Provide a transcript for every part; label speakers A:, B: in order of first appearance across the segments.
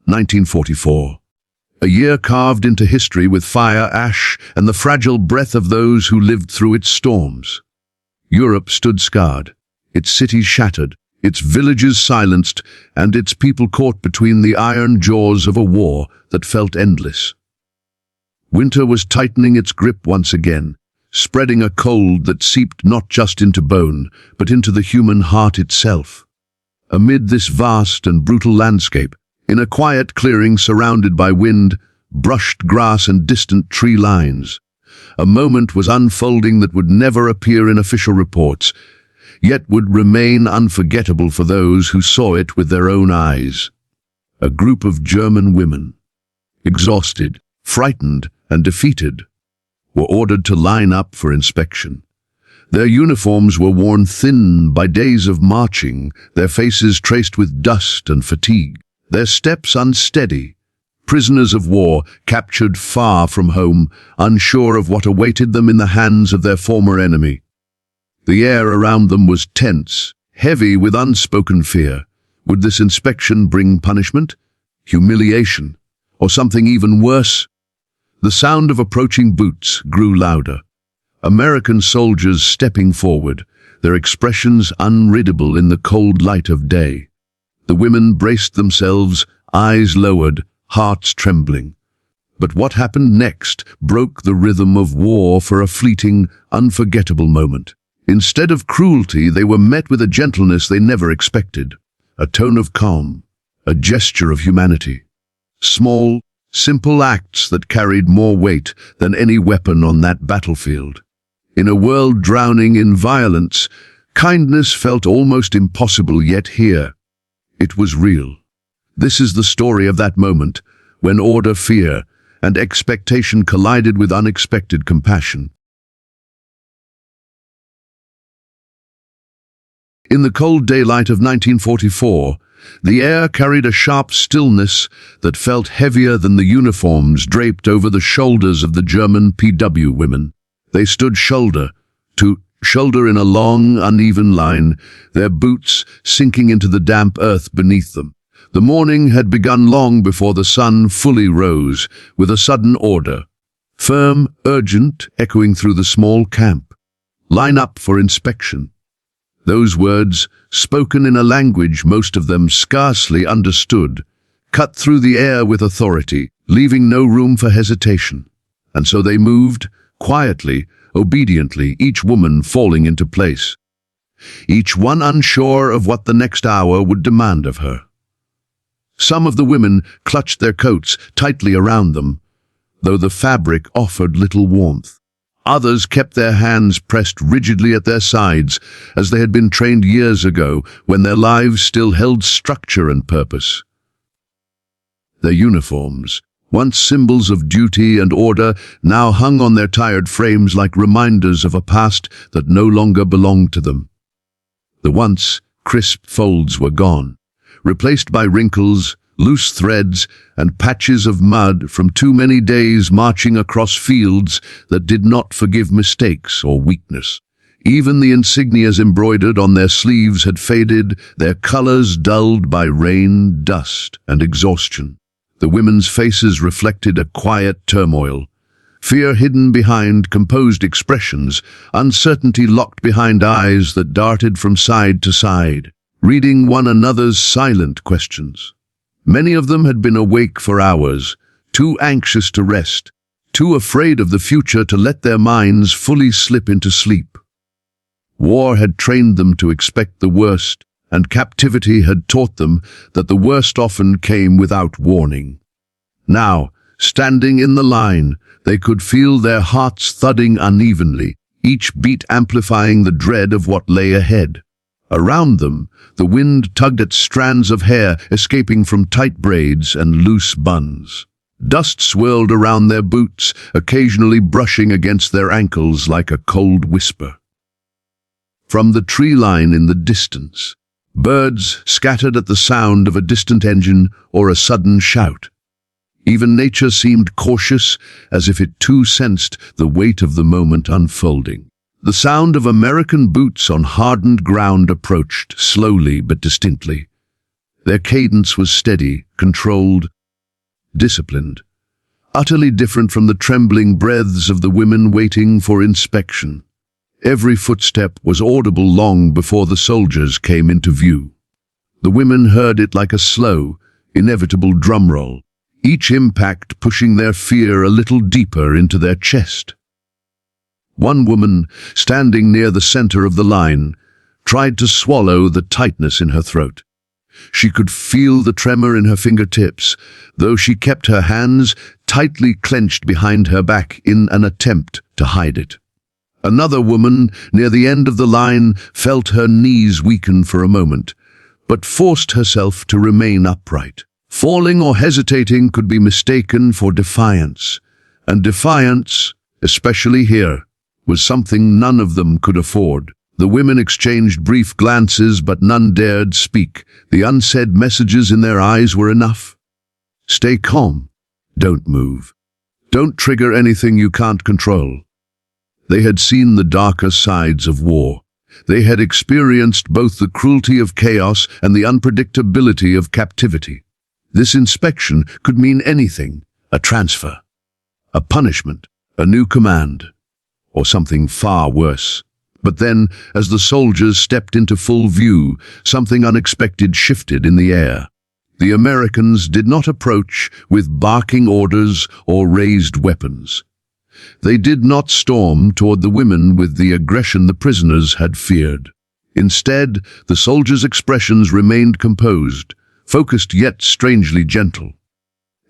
A: 1944. A year carved into history with fire, ash, and the fragile breath of those who lived through its storms. Europe stood scarred, its cities shattered, its villages silenced, and its people caught between the iron jaws of a war that felt endless. Winter was tightening its grip once again, spreading a cold that seeped not just into bone, but into the human heart itself. Amid this vast and brutal landscape, in a quiet clearing surrounded by wind, brushed grass and distant tree lines, a moment was unfolding that would never appear in official reports, yet would remain unforgettable for those who saw it with their own eyes. A group of German women, exhausted, frightened, and defeated, were ordered to line up for inspection. Their uniforms were worn thin by days of marching, their faces traced with dust and fatigue, their steps unsteady, prisoners of war captured far from home, unsure of what awaited them in the hands of their former enemy. The air around them was tense, heavy with unspoken fear. Would this inspection bring punishment, humiliation, or something even worse? The sound of approaching boots grew louder. American soldiers stepping forward, their expressions unreadable in the cold light of day. The women braced themselves, eyes lowered, hearts trembling. But what happened next broke the rhythm of war for a fleeting, unforgettable moment. Instead of cruelty, they were met with a gentleness they never expected, a tone of calm, a gesture of humanity. Small, simple acts that carried more weight than any weapon on that battlefield. In a world drowning in violence, kindness felt almost impossible, yet here, it was real. This is the story of that moment, when order, fear, and expectation collided with unexpected compassion. In the cold daylight of 1944, the air carried a sharp stillness that felt heavier than the uniforms draped over the shoulders of the German POW women. They stood shoulder to shoulder in a long, uneven line, their boots sinking into the damp earth beneath them. The morning had begun long before the sun fully rose, with a sudden order, firm, urgent, echoing through the small camp. Line up for inspection. Those words, spoken in a language most of them scarcely understood, cut through the air with authority, leaving no room for hesitation. And so they moved, quietly, obediently, each woman falling into place, each one unsure of what the next hour would demand of her. Some of the women clutched their coats tightly around them, though the fabric offered little warmth. Others kept their hands pressed rigidly at their sides, as they had been trained years ago, when their lives still held structure and purpose. Their uniforms, once symbols of duty and order, now hung on their tired frames like reminders of a past that no longer belonged to them. The once crisp folds were gone, replaced by wrinkles, loose threads, and patches of mud from too many days marching across fields that did not forgive mistakes or weakness. Even the insignias embroidered on their sleeves had faded, their colors dulled by rain, dust, and exhaustion. The women's faces reflected a quiet turmoil, fear hidden behind composed expressions, uncertainty locked behind eyes that darted from side to side, reading one another's silent questions. Many of them had been awake for hours, too anxious to rest, too afraid of the future to let their minds fully slip into sleep. War had trained them to expect the worst, and captivity had taught them that the worst often came without warning. Now, standing in the line, they could feel their hearts thudding unevenly, each beat amplifying the dread of what lay ahead. Around them, the wind tugged at strands of hair escaping from tight braids and loose buns. Dust swirled around their boots, occasionally brushing against their ankles like a cold whisper. From the tree line in the distance, birds scattered at the sound of a distant engine or a sudden shout. Even nature seemed cautious, as if it too sensed the weight of the moment unfolding. The sound of American boots on hardened ground approached, slowly but distinctly. Their cadence was steady, controlled, disciplined, utterly different from the trembling breaths of the women waiting for inspection. Every footstep was audible long before the soldiers came into view. The women heard it like a slow, inevitable drum roll, each impact pushing their fear a little deeper into their chest. One woman, standing near the center of the line, tried to swallow the tightness in her throat. She could feel the tremor in her fingertips, though she kept her hands tightly clenched behind her back in an attempt to hide it. Another woman, near the end of the line, felt her knees weaken for a moment, but forced herself to remain upright. Falling or hesitating could be mistaken for defiance, and defiance, especially here, was something none of them could afford. The women exchanged brief glances, but none dared speak. The unsaid messages in their eyes were enough. Stay calm. Don't move. Don't trigger anything you can't control. They had seen the darker sides of war. They had experienced both the cruelty of chaos and the unpredictability of captivity. This inspection could mean anything: a transfer, a punishment, a new command, or something far worse. But then, as the soldiers stepped into full view, something unexpected shifted in the air. The Americans did not approach with barking orders or raised weapons. They did not storm toward the women with the aggression the prisoners had feared. Instead, the soldiers' expressions remained composed, focused yet strangely gentle.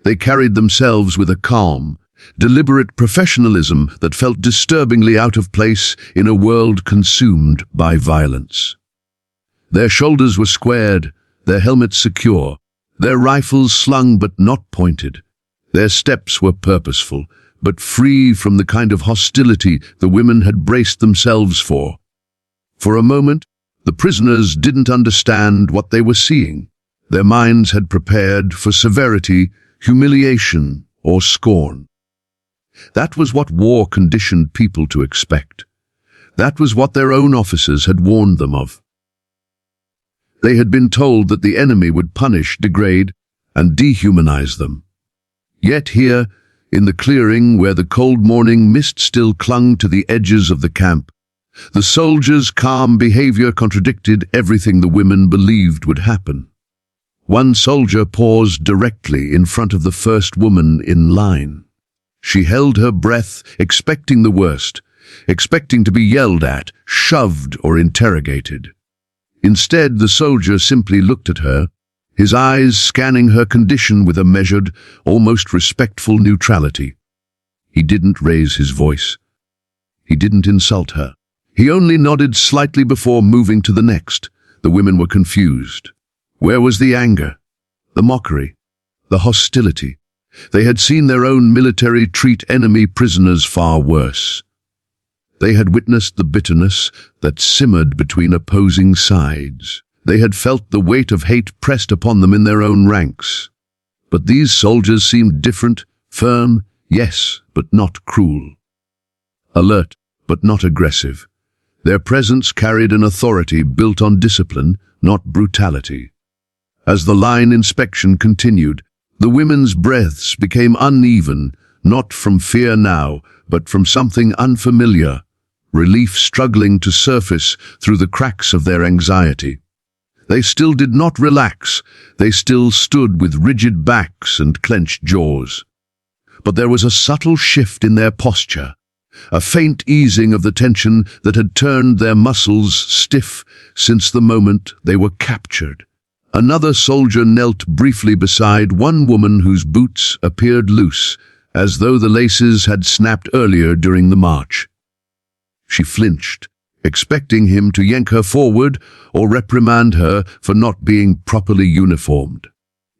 A: They carried themselves with a calm, deliberate professionalism that felt disturbingly out of place in a world consumed by violence. Their shoulders were squared, their helmets secure, their rifles slung but not pointed. Their steps were purposeful, but free from the kind of hostility the women had braced themselves for. For a moment, the prisoners didn't understand what they were seeing. Their minds had prepared for severity, humiliation, or scorn. That was what war conditioned people to expect. That was what their own officers had warned them of. They had been told that the enemy would punish, degrade, and dehumanize them. Yet here, in the clearing where the cold morning mist still clung to the edges of the camp, the soldiers' calm behavior contradicted everything the women believed would happen. One soldier paused directly in front of the first woman in line. She held her breath, expecting the worst, expecting to be yelled at, shoved, or interrogated. Instead, the soldier simply looked at her, his eyes scanning her condition with a measured, almost respectful neutrality. He didn't raise his voice. He didn't insult her. He only nodded slightly before moving to the next. The women were confused. Where was the anger, the mockery, the hostility? They had seen their own military treat enemy prisoners far worse. They had witnessed the bitterness that simmered between opposing sides. They had felt the weight of hate pressed upon them in their own ranks. But these soldiers seemed different, firm, yes, but not cruel. Alert, but not aggressive. Their presence carried an authority built on discipline, not brutality. As the line inspection continued, the women's breaths became uneven, not from fear now, but from something unfamiliar, relief struggling to surface through the cracks of their anxiety. They still did not relax. They still stood with rigid backs and clenched jaws. But there was a subtle shift in their posture, a faint easing of the tension that had turned their muscles stiff since the moment they were captured. Another soldier knelt briefly beside one woman whose boots appeared loose, as though the laces had snapped earlier during the march. She flinched, expecting him to yank her forward or reprimand her for not being properly uniformed.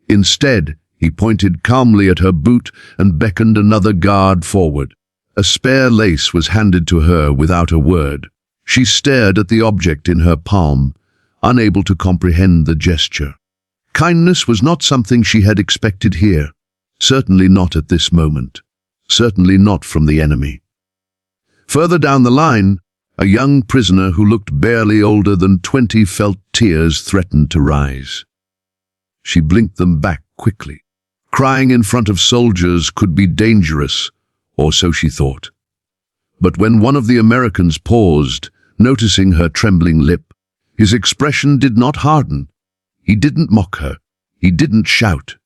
A: Instead, he pointed calmly at her boot and beckoned another guard forward. A spare lace was handed to her without a word. She stared at the object in her palm, unable to comprehend the gesture. Kindness was not something she had expected here, certainly not at this moment, certainly not from the enemy. Further down the line, a young prisoner who looked barely older than 20 felt tears threaten to rise. She blinked them back quickly. Crying in front of soldiers could be dangerous, or so she thought. But when one of the Americans paused, noticing her trembling lip, his expression did not harden. He didn't mock her. He didn't shout.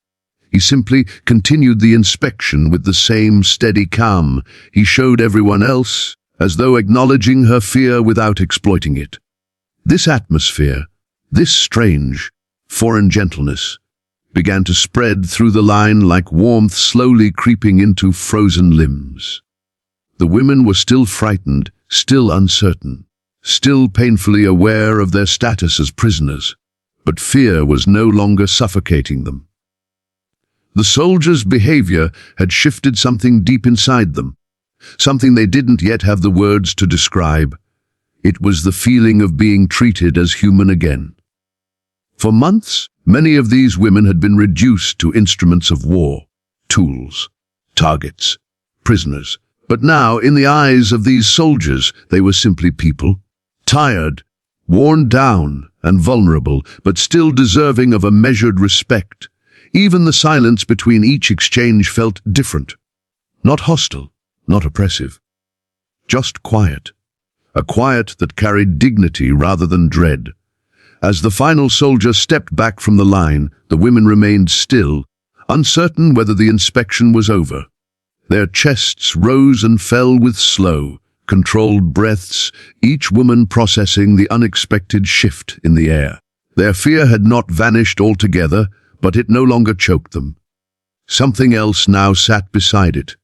A: He simply continued the inspection with the same steady calm he showed everyone else, as though acknowledging her fear without exploiting it. This atmosphere, this strange, foreign gentleness, began to spread through the line like warmth slowly creeping into frozen limbs. The women were still frightened, still uncertain, still painfully aware of their status as prisoners, but fear was no longer suffocating them. The soldiers' behavior had shifted something deep inside them, something they didn't yet have the words to describe. It was the feeling of being treated as human again. For months, many of these women had been reduced to instruments of war, tools, targets, prisoners. But now, in the eyes of these soldiers, they were simply people, tired, worn down and vulnerable, but still deserving of a measured respect. Even the silence between each exchange felt different. Not hostile, not oppressive. Just quiet. A quiet that carried dignity rather than dread. As the final soldier stepped back from the line, the women remained still, uncertain whether the inspection was over. Their chests rose and fell with slow, controlled breaths, each woman processing the unexpected shift in the air. Their fear had not vanished altogether, but it no longer choked them. Something else now sat beside it.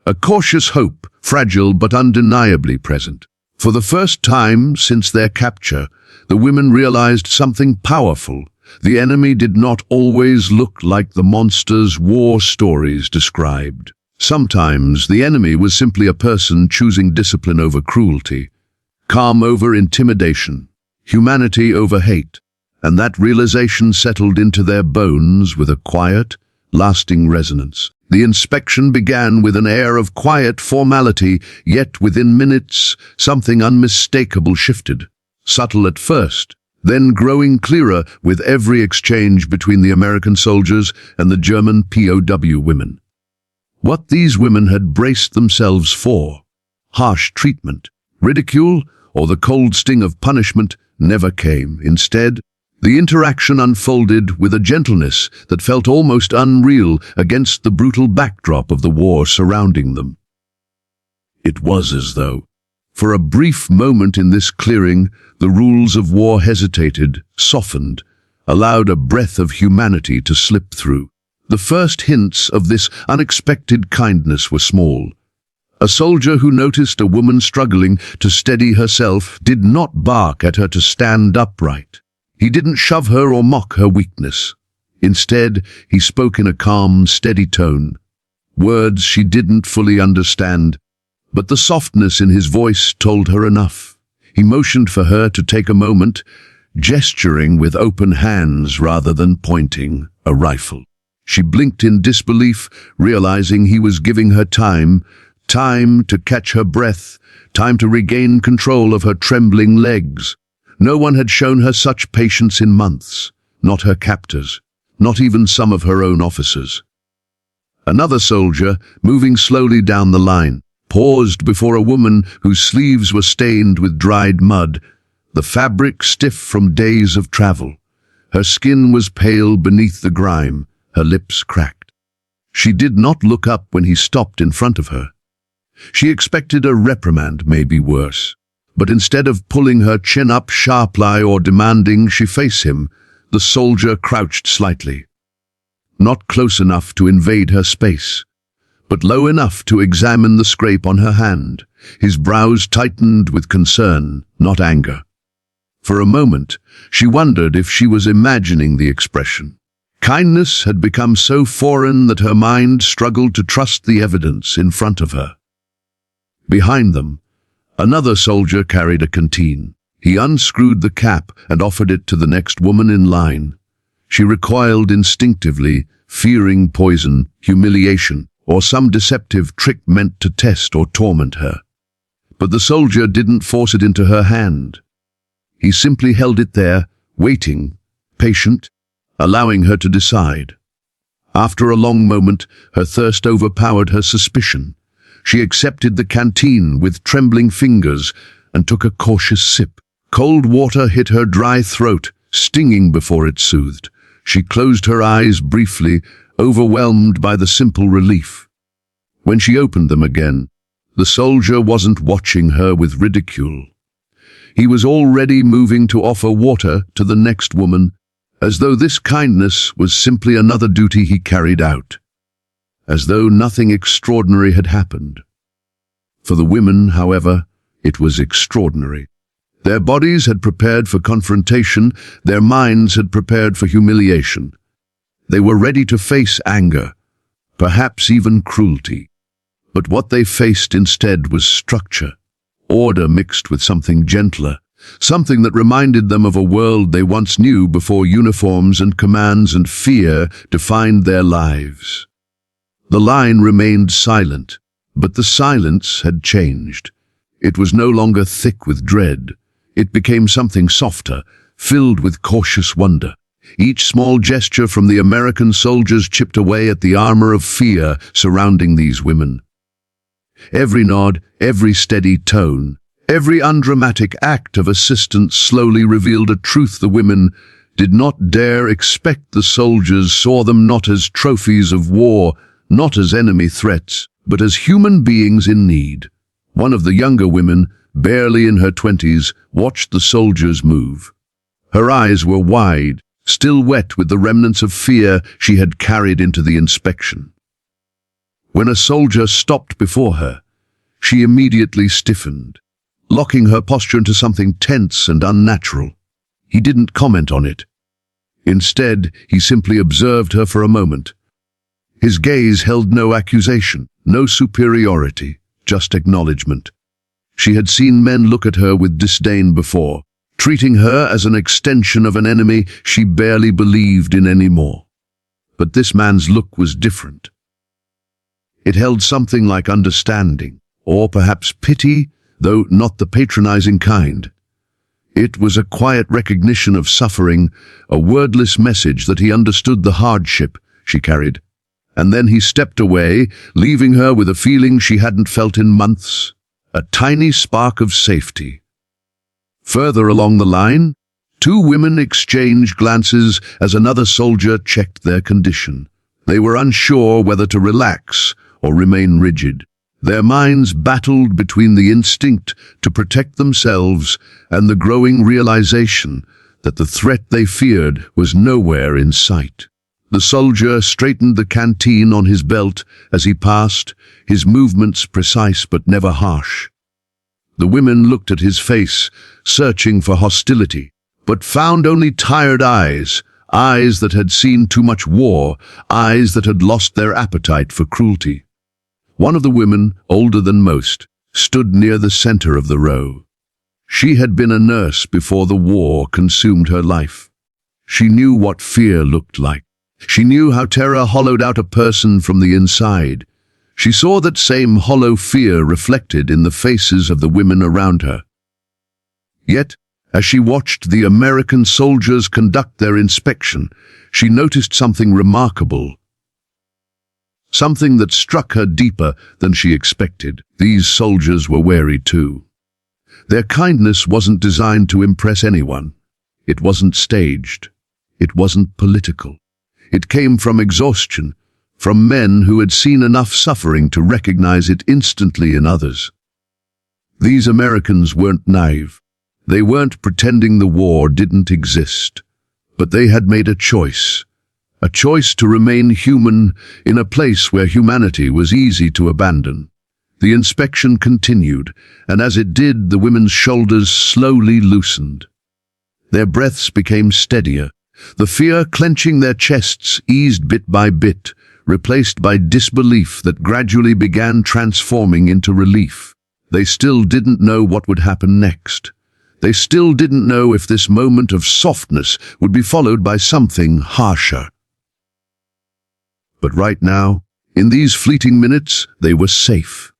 A: A cautious hope, fragile but undeniably present. For the first time since their capture, the women realized something powerful. The enemy did not always look like the monsters war stories described. Sometimes the enemy was simply a person choosing discipline over cruelty, calm over intimidation, humanity over hate, and that realization settled into their bones with a quiet, lasting resonance. The inspection began with an air of quiet formality, yet within minutes something unmistakable shifted. Subtle at first, then growing clearer with every exchange between the American soldiers and the German POW women. What these women had braced themselves for, harsh treatment, ridicule, or the cold sting of punishment, never came. Instead, the interaction unfolded with a gentleness that felt almost unreal against the brutal backdrop of the war surrounding them. It was as though, for a brief moment in this clearing, the rules of war hesitated, softened, allowed a breath of humanity to slip through. The first hints of this unexpected kindness were small. A soldier who noticed a woman struggling to steady herself did not bark at her to stand upright. He didn't shove her or mock her weakness. Instead, he spoke in a calm, steady tone. Words she didn't fully understand, but the softness in his voice told her enough. He motioned for her to take a moment, gesturing with open hands rather than pointing a rifle. She blinked in disbelief, realizing he was giving her time to catch her breath, time to regain control of her trembling legs. No one had shown her such patience in months, not her captors, not even some of her own officers. Another soldier, moving slowly down the line, paused before a woman whose sleeves were stained with dried mud, the fabric stiff from days of travel. Her skin was pale beneath the grime, her lips cracked. She did not look up when he stopped in front of her. She expected a reprimand, maybe worse. But instead of pulling her chin up sharply or demanding she face him, the soldier crouched slightly. Not close enough to invade her space, but low enough to examine the scrape on her hand. His brows tightened with concern, not anger. For a moment, she wondered if she was imagining the expression. Kindness had become so foreign that her mind struggled to trust the evidence in front of her. Behind them, another soldier carried a canteen. He unscrewed the cap and offered it to the next woman in line. She recoiled instinctively, fearing poison, humiliation, or some deceptive trick meant to test or torment her. But the soldier didn't force it into her hand. He simply held it there, waiting, patient, allowing her to decide. After a long moment, her thirst overpowered her suspicion. She accepted the canteen with trembling fingers and took a cautious sip. Cold water hit her dry throat, stinging before it soothed. She closed her eyes briefly, overwhelmed by the simple relief. When she opened them again, the soldier wasn't watching her with ridicule. He was already moving to offer water to the next woman, as though this kindness was simply another duty he carried out, as though nothing extraordinary had happened. For the women, however, it was extraordinary. Their bodies had prepared for confrontation, their minds had prepared for humiliation. They were ready to face anger, perhaps even cruelty. But what they faced instead was structure, order mixed with something gentler, something that reminded them of a world they once knew before uniforms and commands and fear defined their lives. The line remained silent, but the silence had changed. It was no longer thick with dread. It became something softer, filled with cautious wonder. Each small gesture from the American soldiers chipped away at the armor of fear surrounding these women. Every nod, every steady tone, every undramatic act of assistance slowly revealed a truth the women did not dare expect. The soldiers saw them not as trophies of war, not as enemy threats, but as human beings in need. One of the younger women, barely in her 20s, watched the soldiers move. Her eyes were wide, still wet with the remnants of fear she had carried into the inspection. When a soldier stopped before her, she immediately stiffened, locking her posture into something tense and unnatural. He didn't comment on it. Instead, he simply observed her for a moment. His gaze held no accusation, no superiority, just acknowledgement. She had seen men look at her with disdain before, treating her as an extension of an enemy she barely believed in anymore. But this man's look was different. It held something like understanding, or perhaps pity, though not the patronizing kind. It was a quiet recognition of suffering, a wordless message that he understood the hardship she carried. And then he stepped away, leaving her with a feeling she hadn't felt in months, a tiny spark of safety. Further along the line, two women exchanged glances as another soldier checked their condition. They were unsure whether to relax or remain rigid. Their minds battled between the instinct to protect themselves and the growing realization that the threat they feared was nowhere in sight. The soldier straightened the canteen on his belt as he passed, his movements precise but never harsh. The women looked at his face, searching for hostility, but found only tired eyes, eyes that had seen too much war, eyes that had lost their appetite for cruelty. One of the women, older than most, stood near the center of the row. She had been a nurse before the war consumed her life. She knew what fear looked like. She knew how terror hollowed out a person from the inside. She saw that same hollow fear reflected in the faces of the women around her. Yet, as she watched the American soldiers conduct their inspection, she noticed something remarkable. Something that struck her deeper than she expected. These soldiers were wary too. Their kindness wasn't designed to impress anyone. It wasn't staged. It wasn't political. It came from exhaustion, from men who had seen enough suffering to recognize it instantly in others. These Americans weren't naive. They weren't pretending the war didn't exist. But they had made a choice to remain human in a place where humanity was easy to abandon. The inspection continued, and as it did, the women's shoulders slowly loosened. Their breaths became steadier. The fear clenching their chests eased bit by bit, replaced by disbelief that gradually began transforming into relief. They still didn't know what would happen next. They still didn't know if this moment of softness would be followed by something harsher. But right now, in these fleeting minutes, they were safe.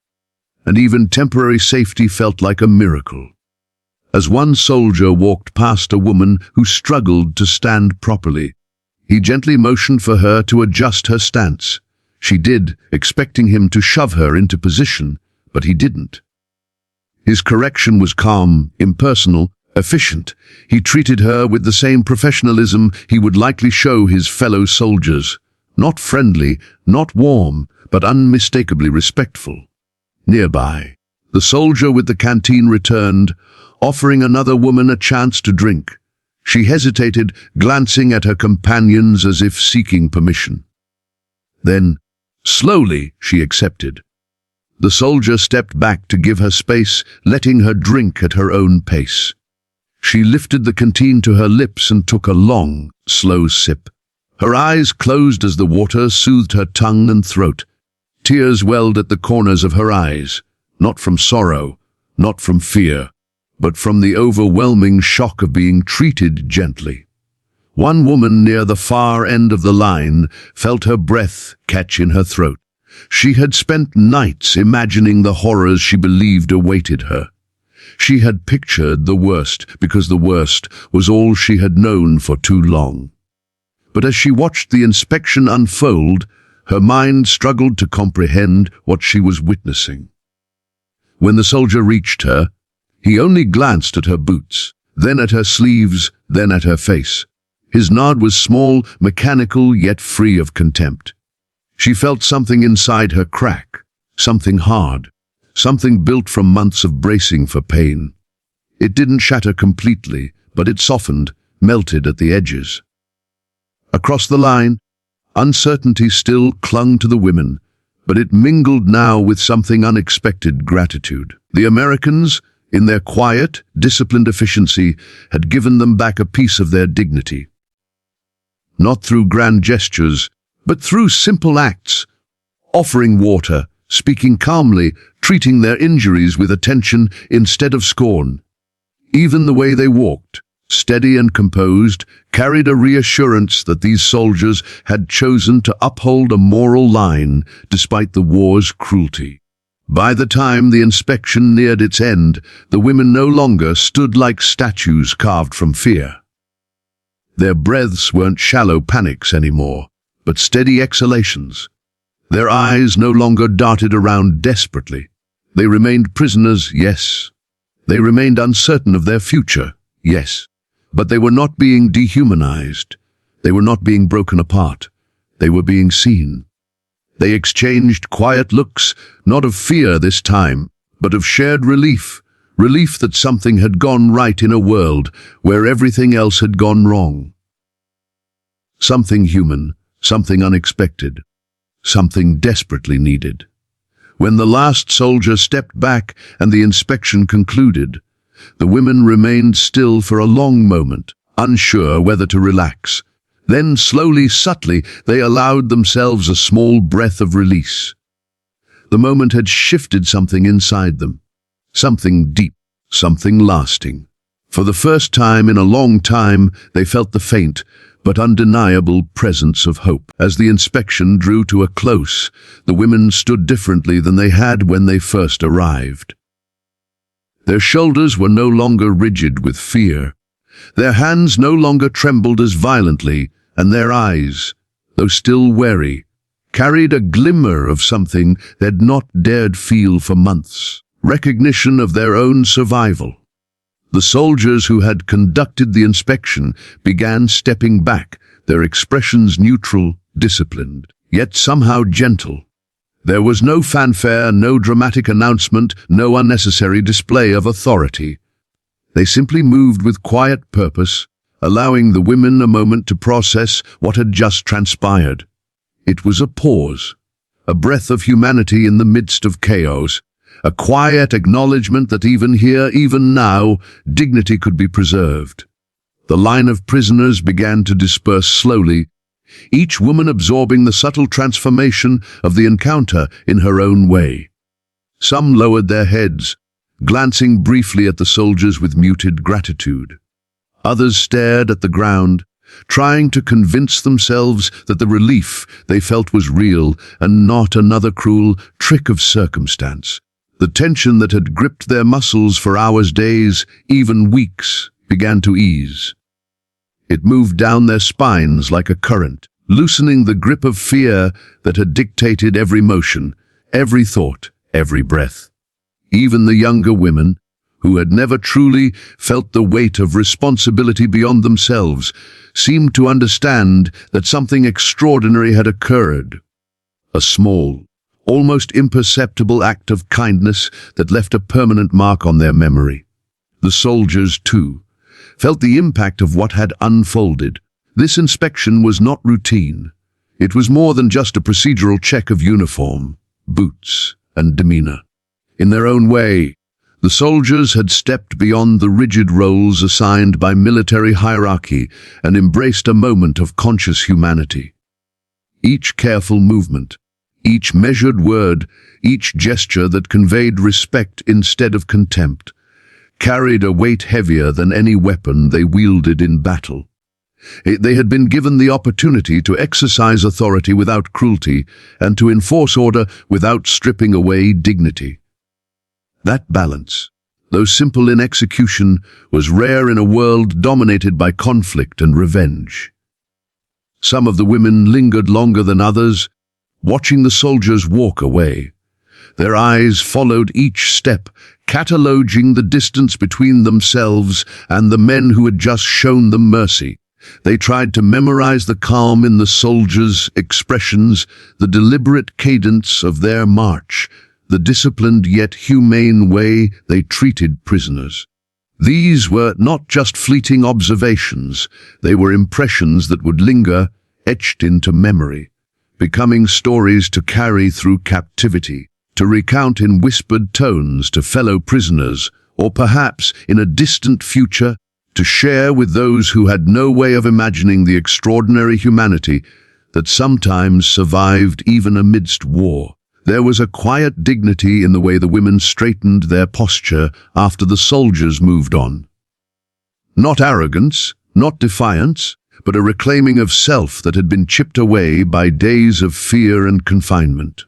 A: And even temporary safety felt like a miracle. As one soldier walked past a woman who struggled to stand properly, He gently motioned for her to adjust her stance. She did, expecting him to shove her into position, but he didn't. His correction was calm, impersonal, efficient. He treated her with the same professionalism he would likely show his fellow soldiers. Not friendly, not warm, but unmistakably respectful. Nearby, the soldier with the canteen returned, offering another woman a chance to drink. She hesitated, glancing at her companions as if seeking permission. Then, slowly, she accepted. The soldier stepped back to give her space, letting her drink at her own pace. She lifted the canteen to her lips and took a long, slow sip. Her eyes closed as the water soothed her tongue and throat. Tears welled at the corners of her eyes, not from sorrow, not from fear, but from the overwhelming shock of being treated gently. One woman near the far end of the line felt her breath catch in her throat. She had spent nights imagining the horrors she believed awaited her. She had pictured the worst because the worst was all she had known for too long. But as she watched the inspection unfold, her mind struggled to comprehend what she was witnessing. When the soldier reached her, he only glanced at her boots, then at her sleeves, then at her face. His nod was small, mechanical, yet free of contempt. She felt something inside her crack, something hard, something built from months of bracing for pain. It didn't shatter completely, but it softened, melted at the edges. Across the line, uncertainty still clung to the women, but it mingled now with something unexpected: gratitude. The Americans, in their quiet, disciplined efficiency, had given them back a piece of their dignity. Not through grand gestures, but through simple acts, offering water, speaking calmly, treating their injuries with attention instead of scorn. Even the way they walked, steady and composed, carried a reassurance that these soldiers had chosen to uphold a moral line despite the war's cruelty. By the time the inspection neared its end, the women no longer stood like statues carved from fear. Their breaths weren't shallow panics anymore, but steady exhalations. Their eyes no longer darted around desperately. They remained prisoners, yes. They remained uncertain of their future, yes. But they were not being dehumanized. They were not being broken apart. They were being seen. They exchanged quiet looks, not of fear this time, but of shared relief, relief that something had gone right in a world where everything else had gone wrong. Something human, something unexpected, something desperately needed. When the last soldier stepped back and the inspection concluded, the women remained still for a long moment, unsure whether to relax. Then, slowly, subtly, they allowed themselves a small breath of release. The moment had shifted something inside them. Something deep, something lasting. For the first time in a long time, they felt the faint but undeniable presence of hope. As the inspection drew to a close, the women stood differently than they had when they first arrived. Their shoulders were no longer rigid with fear. Their hands no longer trembled as violently, and their eyes, though still wary, carried a glimmer of something they'd not dared feel for months: recognition of their own survival. The soldiers who had conducted the inspection began stepping back, their expressions neutral, disciplined, yet somehow gentle. There was no fanfare, no dramatic announcement, no unnecessary display of authority. They simply moved with quiet purpose, allowing the women a moment to process what had just transpired. It was a pause, a breath of humanity in the midst of chaos, a quiet acknowledgement that even here, even now, dignity could be preserved. The line of prisoners began to disperse slowly, each woman absorbing the subtle transformation of the encounter in her own way. Some lowered their heads, glancing briefly at the soldiers with muted gratitude. Others stared at the ground, trying to convince themselves that the relief they felt was real and not another cruel trick of circumstance. The tension that had gripped their muscles for hours, days, even weeks, began to ease. It moved down their spines like a current, loosening the grip of fear that had dictated every motion, every thought, every breath. Even the younger women, who had never truly felt the weight of responsibility beyond themselves, seemed to understand that something extraordinary had occurred. A small, almost imperceptible act of kindness that left a permanent mark on their memory. The soldiers, too, felt the impact of what had unfolded. This inspection was not routine. It was more than just a procedural check of uniform, boots, and demeanor. In their own way, the soldiers had stepped beyond the rigid roles assigned by military hierarchy and embraced a moment of conscious humanity. Each careful movement, each measured word, each gesture that conveyed respect instead of contempt, carried a weight heavier than any weapon they wielded in battle. They had been given the opportunity to exercise authority without cruelty and to enforce order without stripping away dignity. That balance, though simple in execution, was rare in a world dominated by conflict and revenge. Some of the women lingered longer than others, watching the soldiers walk away. Their eyes followed each step, cataloging the distance between themselves and the men who had just shown them mercy. They tried to memorize the calm in the soldiers' expressions, the deliberate cadence of their march, the disciplined yet humane way they treated prisoners. These were not just fleeting observations, they were impressions that would linger, etched into memory, becoming stories to carry through captivity, to recount in whispered tones to fellow prisoners, or perhaps, in a distant future, to share with those who had no way of imagining the extraordinary humanity that sometimes survived even amidst war. There was a quiet dignity in the way the women straightened their posture after the soldiers moved on. Not arrogance, not defiance, but a reclaiming of self that had been chipped away by days of fear and confinement.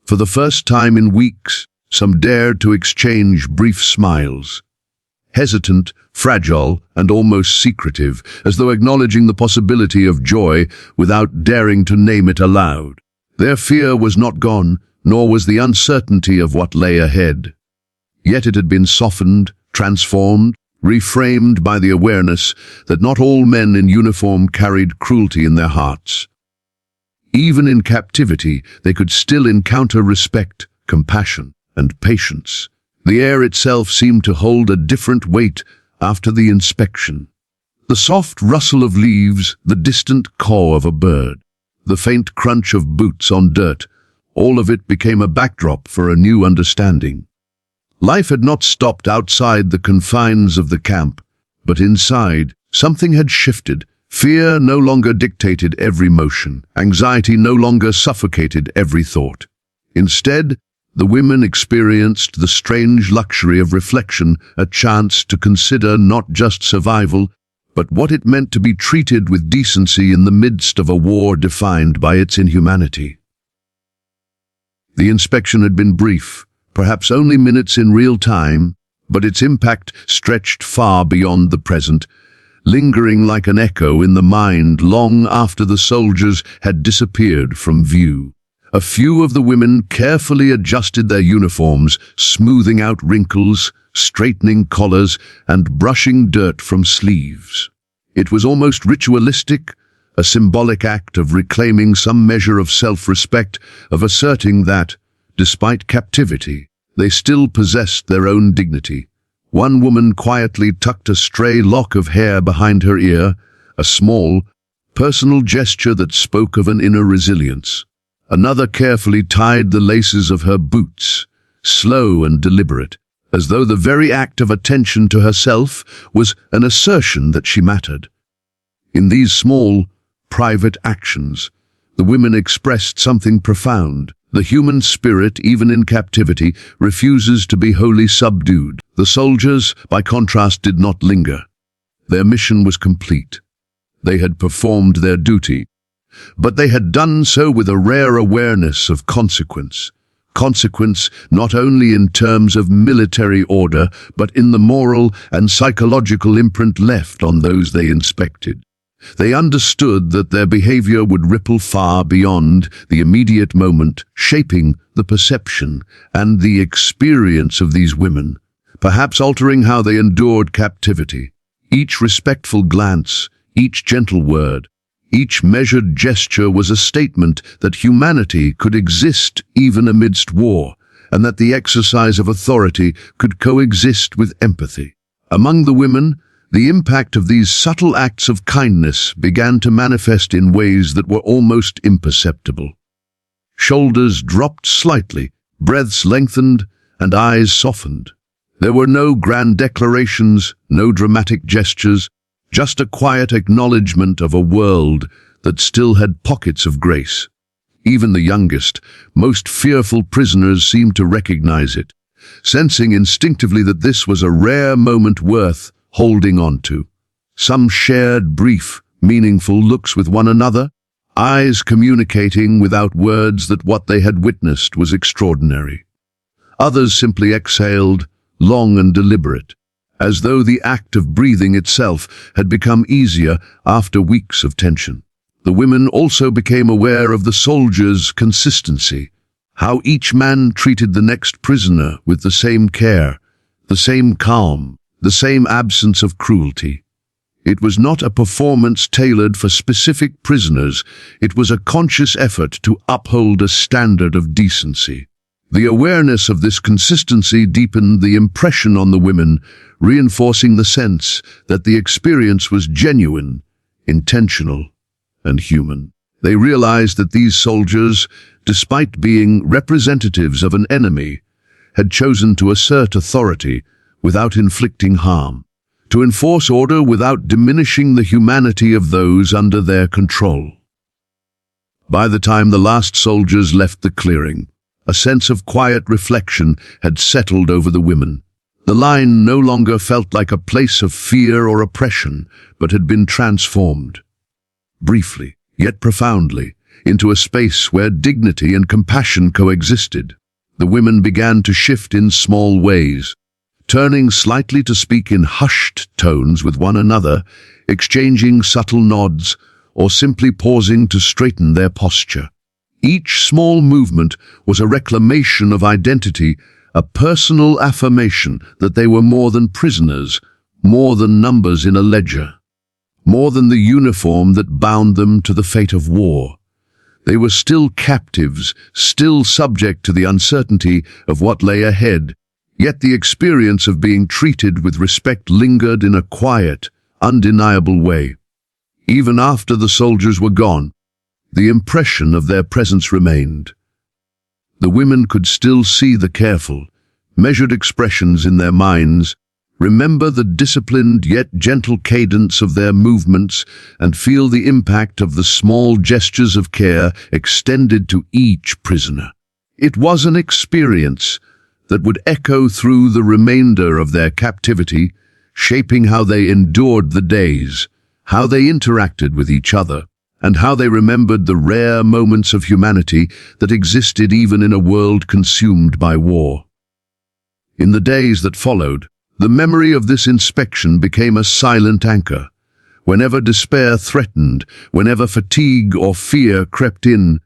A: For the first time in weeks, some dared to exchange brief smiles. Hesitant, fragile, and almost secretive, as though acknowledging the possibility of joy without daring to name it aloud. Their fear was not gone, nor was the uncertainty of what lay ahead. Yet it had been softened, transformed, reframed by the awareness that not all men in uniform carried cruelty in their hearts. Even in captivity, they could still encounter respect, compassion, and patience. The air itself seemed to hold a different weight after the inspection. The soft rustle of leaves, the distant caw of a bird, the faint crunch of boots on dirt, all of it became a backdrop for a new understanding. Life had not stopped outside the confines of the camp, but inside, something had shifted. Fear no longer dictated every motion. Anxiety no longer suffocated every thought. Instead, the women experienced the strange luxury of reflection, a chance to consider not just survival, but what it meant to be treated with decency in the midst of a war defined by its inhumanity. The inspection had been brief, perhaps only minutes in real time, but its impact stretched far beyond the present, lingering like an echo in the mind long after the soldiers had disappeared from view. A few of the women carefully adjusted their uniforms, smoothing out wrinkles, straightening collars, and brushing dirt from sleeves. It was almost ritualistic, a symbolic act of reclaiming some measure of self-respect, of asserting that, despite captivity, they still possessed their own dignity. One woman quietly tucked a stray lock of hair behind her ear, a small, personal gesture that spoke of an inner resilience. Another carefully tied the laces of her boots, slow and deliberate, as though the very act of attention to herself was an assertion that she mattered. In these small, private actions, the women expressed something profound. The human spirit, even in captivity, refuses to be wholly subdued. The soldiers, by contrast, did not linger. Their mission was complete. They had performed their duty, but they had done so with a rare awareness of consequence. consequence not only in terms of military order, but in the moral and psychological imprint left on those they inspected. They understood that their behavior would ripple far beyond the immediate moment, shaping the perception and the experience of these women, perhaps altering how they endured captivity. Each respectful glance, each gentle word, each measured gesture was a statement that humanity could exist even amidst war, and that the exercise of authority could coexist with empathy. Among the women, the impact of these subtle acts of kindness began to manifest in ways that were almost imperceptible. Shoulders dropped slightly, breaths lengthened, and eyes softened. There were no grand declarations, no dramatic gestures, just a quiet acknowledgement of a world that still had pockets of grace. Even the youngest, most fearful prisoners seemed to recognize it, sensing instinctively that this was a rare moment worth holding on to. Some shared brief, meaningful looks with one another, eyes communicating without words that what they had witnessed was extraordinary. Others simply exhaled, long and deliberate, as though the act of breathing itself had become easier after weeks of tension. The women also became aware of the soldiers' consistency, how each man treated the next prisoner with the same care, the same calm, the same absence of cruelty. It was not a performance tailored for specific prisoners, it was a conscious effort to uphold a standard of decency. The awareness of this consistency deepened the impression on the women, reinforcing the sense that the experience was genuine, intentional, and human. They realized that these soldiers, despite being representatives of an enemy, had chosen to assert authority without inflicting harm, to enforce order without diminishing the humanity of those under their control. By the time the last soldiers left the clearing, a sense of quiet reflection had settled over the women. The line no longer felt like a place of fear or oppression, but had been transformed, briefly, yet profoundly, into a space where dignity and compassion coexisted. The women began to shift in small ways, turning slightly to speak in hushed tones with one another, exchanging subtle nods, or simply pausing to straighten their posture. Each small movement was a reclamation of identity, a personal affirmation that they were more than prisoners, more than numbers in a ledger, more than the uniform that bound them to the fate of war. They were still captives, still subject to the uncertainty of what lay ahead, yet the experience of being treated with respect lingered in a quiet, undeniable way. Even after the soldiers were gone, the impression of their presence remained. The women could still see the careful, measured expressions in their minds, remember the disciplined yet gentle cadence of their movements, and feel the impact of the small gestures of care extended to each prisoner. It was an experience that would echo through the remainder of their captivity, shaping how they endured the days, how they interacted with each other, and how they remembered the rare moments of humanity that existed even in a world consumed by war. In the days that followed, the memory of this inspection became a silent anchor. Whenever despair threatened, whenever fatigue or fear crept in,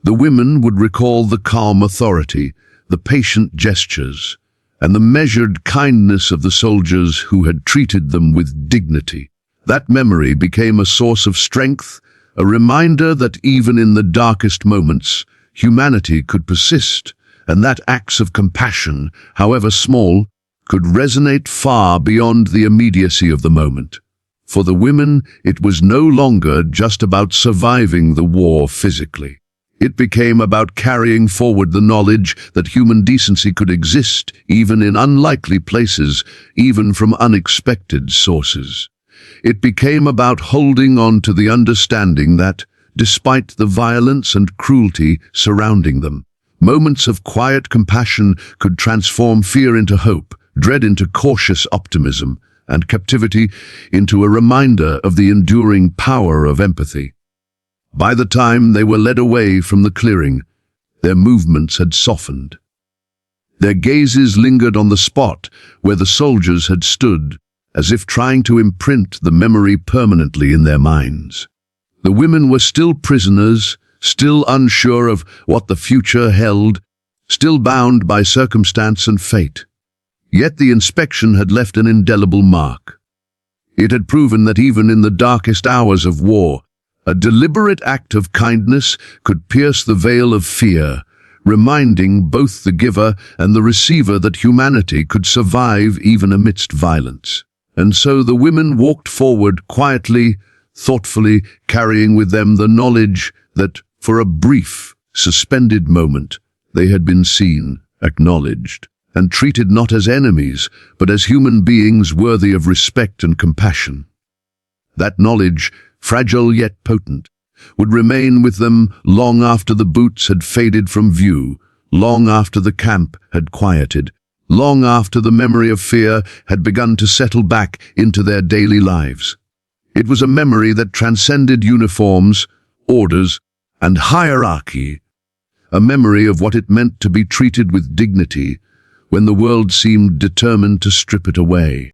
A: the women would recall the calm authority, the patient gestures, and the measured kindness of the soldiers who had treated them with dignity. That memory became a source of strength, a reminder that even in the darkest moments, humanity could persist, and that acts of compassion, however small, could resonate far beyond the immediacy of the moment. For the women, it was no longer just about surviving the war physically. It became about carrying forward the knowledge that human decency could exist even in unlikely places, even from unexpected sources. It became about holding on to the understanding that, despite the violence and cruelty surrounding them, moments of quiet compassion could transform fear into hope, dread into cautious optimism, and captivity into a reminder of the enduring power of empathy. By the time they were led away from the clearing, their movements had softened. Their gazes lingered on the spot where the soldiers had stood, as if trying to imprint the memory permanently in their minds. The women were still prisoners, still unsure of what the future held, still bound by circumstance and fate. Yet the inspection had left an indelible mark. It had proven that even in the darkest hours of war, a deliberate act of kindness could pierce the veil of fear, reminding both the giver and the receiver that humanity could survive even amidst violence. And so the women walked forward quietly, thoughtfully, carrying with them the knowledge that, for a brief, suspended moment, they had been seen, acknowledged, and treated not as enemies, but as human beings worthy of respect and compassion. That knowledge, fragile yet potent, would remain with them long after the boots had faded from view, long after the camp had quieted, long after the memory of fear had begun to settle back into their daily lives. It was a memory that transcended uniforms, orders, and hierarchy, a memory of what it meant to be treated with dignity when the world seemed determined to strip it away.